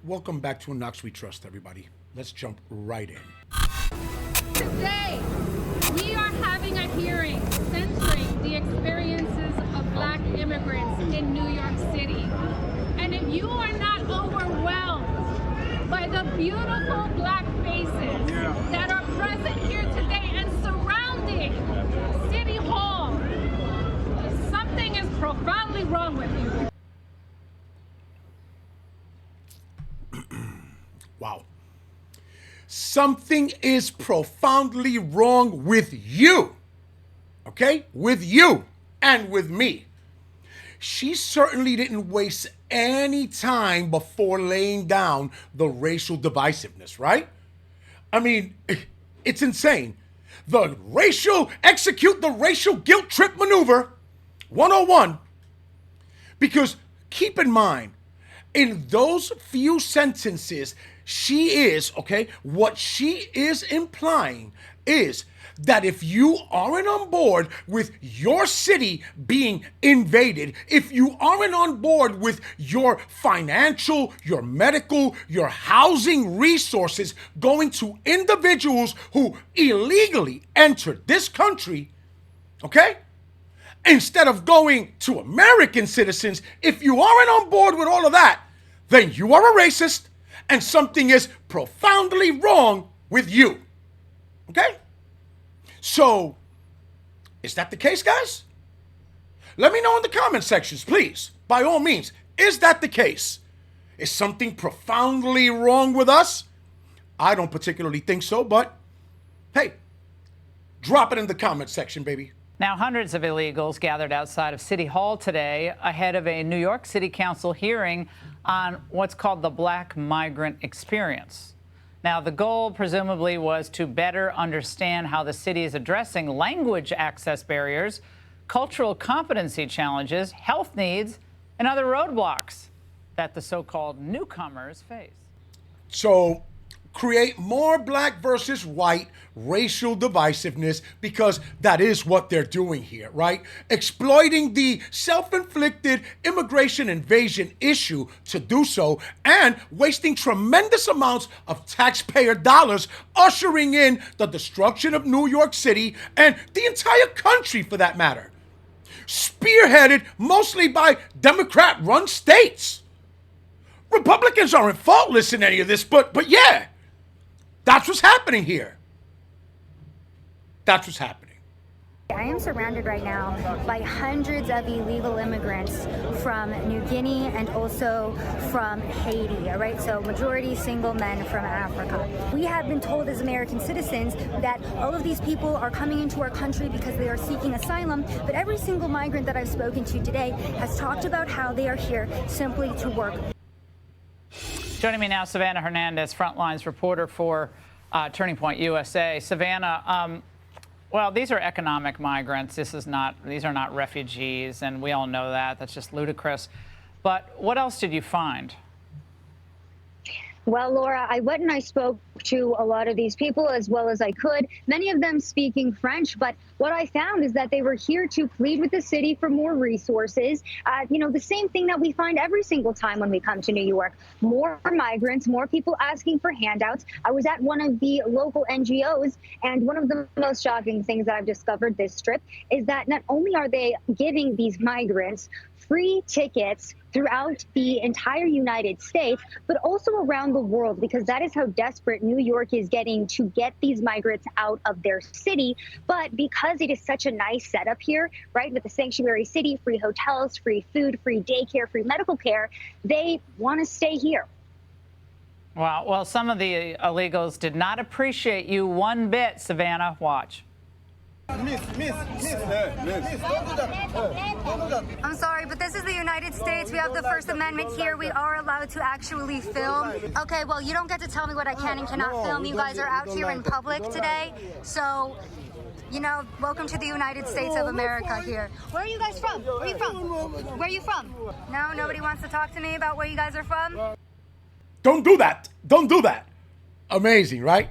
Welcome back to Knoxx We Trust, everybody. Let's jump right in. Today, we are having a hearing centering the experiences of Black immigrants in New York City. And if you are not overwhelmed by the beautiful Black faces that are present here today and surrounding City Hall, something is profoundly wrong with you. Wow. Something is profoundly wrong with you. Okay? With you and with me. She certainly didn't waste any time before laying down the racial divisiveness, right? I mean, it's insane. Execute the racial guilt trip maneuver 101. Because keep in mind, in those few sentences, what she is implying is that if you aren't on board with your city being invaded, if you aren't on board with your financial, your medical, your housing resources going to individuals who illegally entered this country, okay? Instead of going to American citizens, if you aren't on board with all of that, then you are a racist and something is profoundly wrong with you. Okay? So, is that the case, guys? Let me know in the comment sections, please. By all means, is that the case? Is something profoundly wrong with us? I don't particularly think so, but hey, drop it in the comment section, baby. Now, hundreds of illegals gathered outside of City Hall today ahead of a New York City Council hearing on what's called the Black migrant experience. Now, the goal presumably was to better understand how the city is addressing language access barriers, cultural competency challenges, health needs, and other roadblocks that the so-called newcomers face. So, create more Black versus white racial divisiveness, because that is what they're doing here, right? Exploiting the self-inflicted immigration invasion issue to do so, and wasting tremendous amounts of taxpayer dollars, ushering in the destruction of New York City and the entire country for that matter. Spearheaded mostly by Democrat-run states. Republicans aren't faultless in any of this, but yeah. That's what's happening here. That's what's happening. I am surrounded right now by hundreds of illegal immigrants from New Guinea and also from Haiti, all right? So majority single men from Africa. We have been told as American citizens that all of these people are coming into our country because they are seeking asylum, but every single migrant that I've spoken to today has talked about how they are here simply to work. Joining me now, Savannah Hernandez, Frontlines reporter for Turning Point USA. Savannah, well, these are economic migrants. These are not refugees, and we all know that. That's just ludicrous. But what else did you find? Well, Laura, I went and I spoke to a lot of these people as well as I could, many of them speaking French. But what I found is that they were here to plead with the city for more resources. The same thing that we find every single time when we come to New York. More migrants, more people asking for handouts. I was at one of the local NGOs, and one of the most shocking things that I've discovered this trip is that not only are they giving these migrants free tickets throughout the entire United States, but also around the world, because that is how desperate New York is getting to get these migrants out of their city. But because it is such a nice setup here, right, with the sanctuary city, free hotels, free food, free daycare, free medical care, they want to stay here. Wow. Well, some of the illegals did not appreciate you one bit, Savannah. Watch. Miss, don't do that. I'm sorry, but this is the United States. We have the First Amendment here. We are allowed to actually film. Okay, well, you don't get to tell me what I can and cannot film. You guys are out here in public today. So, welcome to the United States of America here. Where are you guys from? Where are you from? Where are you from? No, nobody wants to talk to me about where you guys are from? Don't do that. Don't do that. Amazing, right?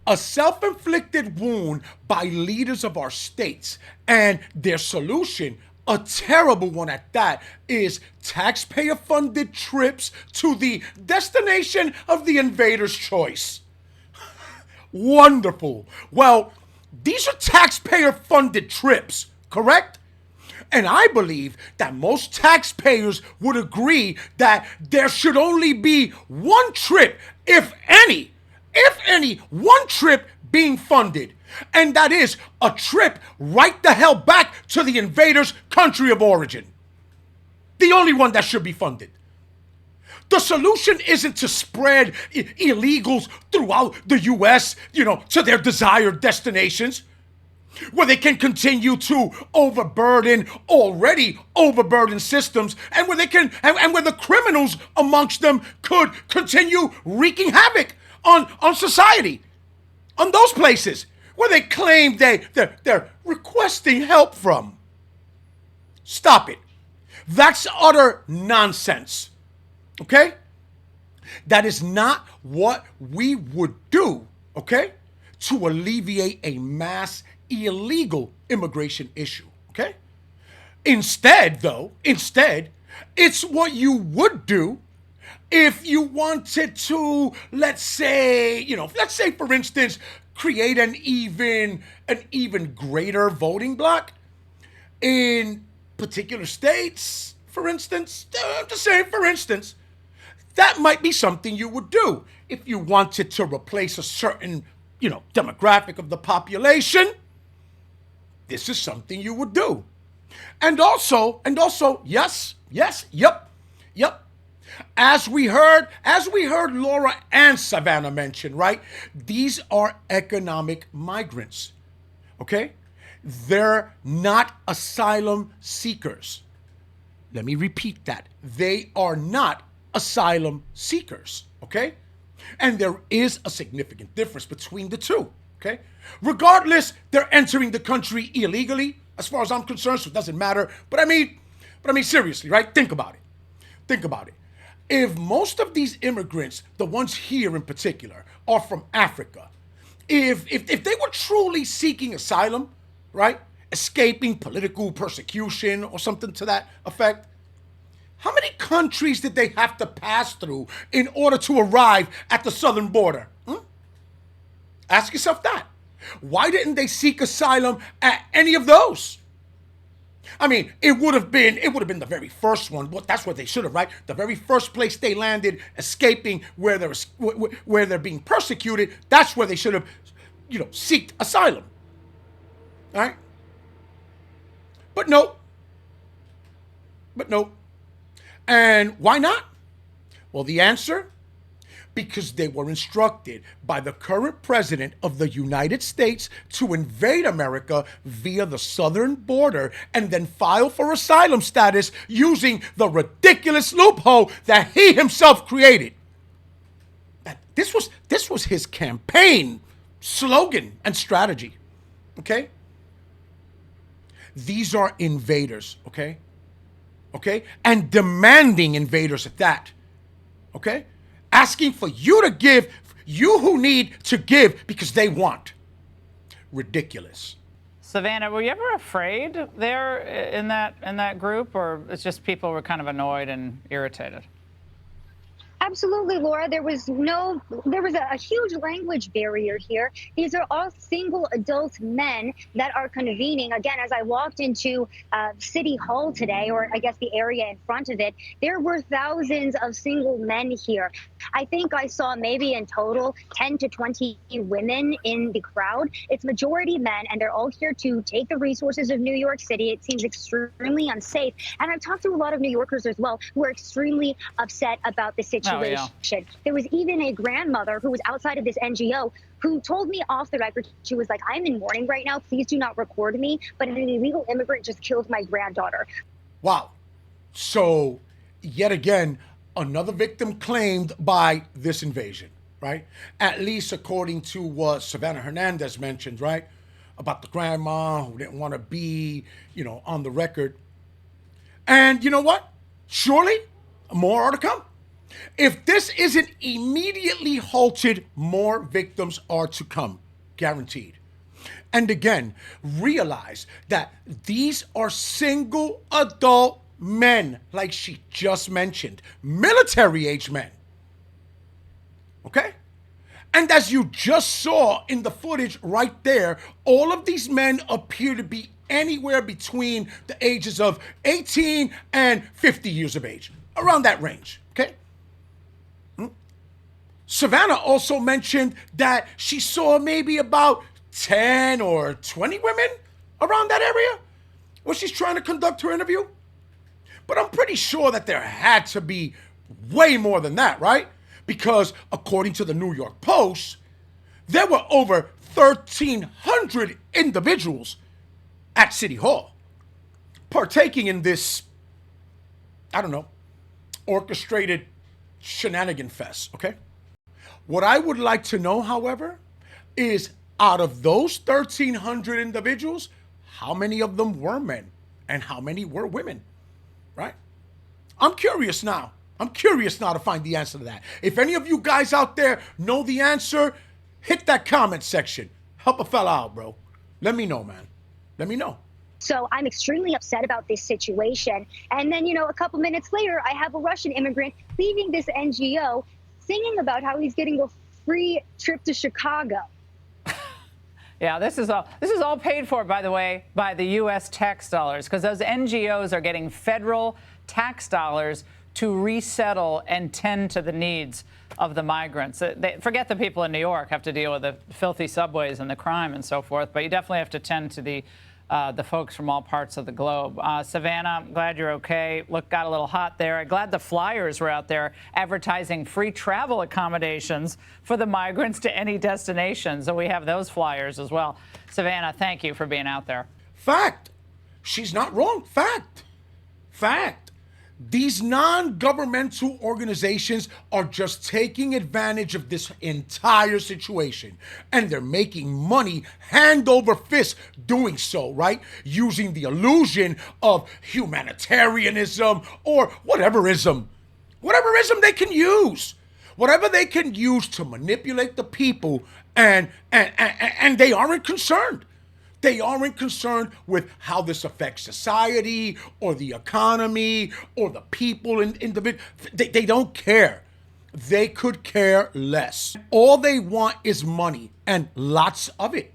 A self-inflicted wound by leaders of our states, and their solution, a terrible one at that, is taxpayer-funded trips to the destination of the invader's choice. Wonderful. Well, these are taxpayer-funded trips, correct? And I believe that most taxpayers would agree that there should only be one trip, if any, one trip being funded. And that is a trip right the hell back to the invader's country of origin. The only one that should be funded. The solution isn't to spread illegals throughout the U.S., to their desired destinations, where they can continue to overburden already overburdened systems, and where the criminals amongst them could continue wreaking havoc on society, on those places where they claim they're requesting help from. Stop it. That's utter nonsense. Okay? That is not what we would do, okay, to alleviate a mass illegal immigration issue, okay? Instead, it's what you would do if you wanted to, let's say for instance, create an even greater voting bloc in particular states, for instance. I'm just saying, for instance, that might be something you would do if you wanted to replace a certain, demographic of the population. This is something you would do. And also, yes, yep. As we heard Laura and Savannah mention, right? These are economic migrants, okay? They're not asylum seekers. Let me repeat that. They are not asylum seekers, okay? And there is a significant difference between the two, okay? Regardless, they're entering the country illegally, as far as I'm concerned, so it doesn't matter. But I mean, seriously, right? Think about it. If most of these immigrants, the ones here in particular, are from Africa, if they were truly seeking asylum, right? Escaping political persecution or something to that effect, how many countries did they have to pass through in order to arrive at the southern border? Ask yourself that. Why didn't they seek asylum at any of those? I mean, it would have been the very first one. Well, that's what they should have, right? The very first place they landed, escaping where they're being persecuted. That's where they should have, seeked asylum. All right? But no. And why not? Well, the answer: because they were instructed by the current president of the United States to invade America via the southern border and then file for asylum status using the ridiculous loophole that he himself created. This was his campaign slogan and strategy, okay? These are invaders, okay? And demanding invaders at that, okay? Asking for you to give, you who need to give because they want. Ridiculous. Savannah, were you ever afraid there in that group, or it's just people were kind of annoyed and irritated? Absolutely, Laura. There was a huge language barrier here. These are all single adult men that are convening. Again, as I walked into City Hall today, or I guess the area in front of it, there were thousands of single men here. I think I saw maybe in total 10 to 20 women in the crowd. It's majority men, and they're all here to take the resources of New York City. It seems extremely unsafe. And I've talked to a lot of New Yorkers as well who are extremely upset about the situation. Oh, yeah. There was even a grandmother who was outside of this NGO who told me off the record, she was like, I'm in mourning right now. Please do not record me. But an illegal immigrant just killed my granddaughter. Wow. So yet again, another victim claimed by this invasion, right? At least according to what Savannah Hernandez mentioned, right? About the grandma who didn't want to be, on the record. And you know what? Surely more are to come. If this isn't immediately halted, more victims are to come, guaranteed. And again, realize that these are single adult men, like she just mentioned, military-age men. Okay? And as you just saw in the footage right there, all of these men appear to be anywhere between the ages of 18 and 50 years of age, around that range, okay? Savannah also mentioned that she saw maybe about 10 or 20 women around that area when she's trying to conduct her interview. But I'm pretty sure that there had to be way more than that, right? Because according to the New York Post, there were over 1,300 individuals at City Hall partaking in this, I don't know, orchestrated shenanigan fest, okay? What I would like to know, however, is out of those 1,300 individuals, how many of them were men and how many were women, right? I'm curious now. I'm curious now to find the answer to that. If any of you guys out there know the answer, hit that comment section. Help a fella out, bro. Let me know, man. Let me know. So I'm extremely upset about this situation. And then, a couple minutes later, I have a Russian immigrant leaving this NGO singing about how he's getting a free trip to Chicago. Yeah, this is all paid for, by the way, by the U.S. tax dollars, because those NGOs are getting federal tax dollars to resettle and tend to the needs of the migrants. Forget the people in New York have to deal with the filthy subways and the crime and so forth, but you definitely have to tend to the folks from all parts of the globe. Savannah, I'm glad you're okay. Look, got a little hot there. I'm glad the flyers were out there advertising free travel accommodations for the migrants to any destination. So we have those flyers as well. Savannah, thank you for being out there. Fact. She's not wrong. Fact. Fact. These non-governmental organizations are just taking advantage of this entire situation. And they're making money hand over fist doing so, right? Using the illusion of humanitarianism or whatever ism they can use. Whatever they can use to manipulate the people, and they aren't concerned. They aren't concerned with how this affects society or the economy or the people in individual. They don't care. They could care less. All they want is money, and lots of it.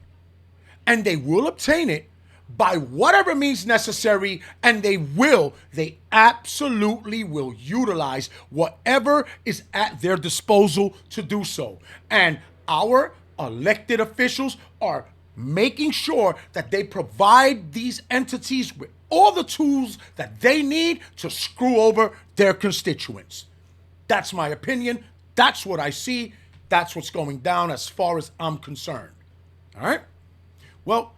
And they will obtain it by whatever means necessary, and they absolutely will utilize whatever is at their disposal to do so. And our elected officials are making sure that they provide these entities with all the tools that they need to screw over their constituents. That's my opinion. That's what I see. That's what's going down as far as I'm concerned. All right? Well,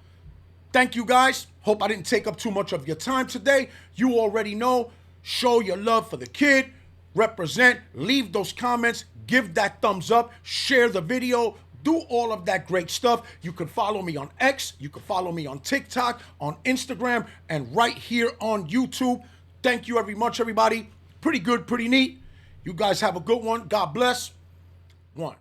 thank you guys. Hope I didn't take up too much of your time today. You already know, show your love for the kid, represent, leave those comments, give that thumbs up, share the video, do all of that great stuff. You can follow me on X. You can follow me on TikTok, on Instagram, and right here on YouTube. Thank you very much, everybody. Pretty good, pretty neat. You guys have a good one. God bless. One.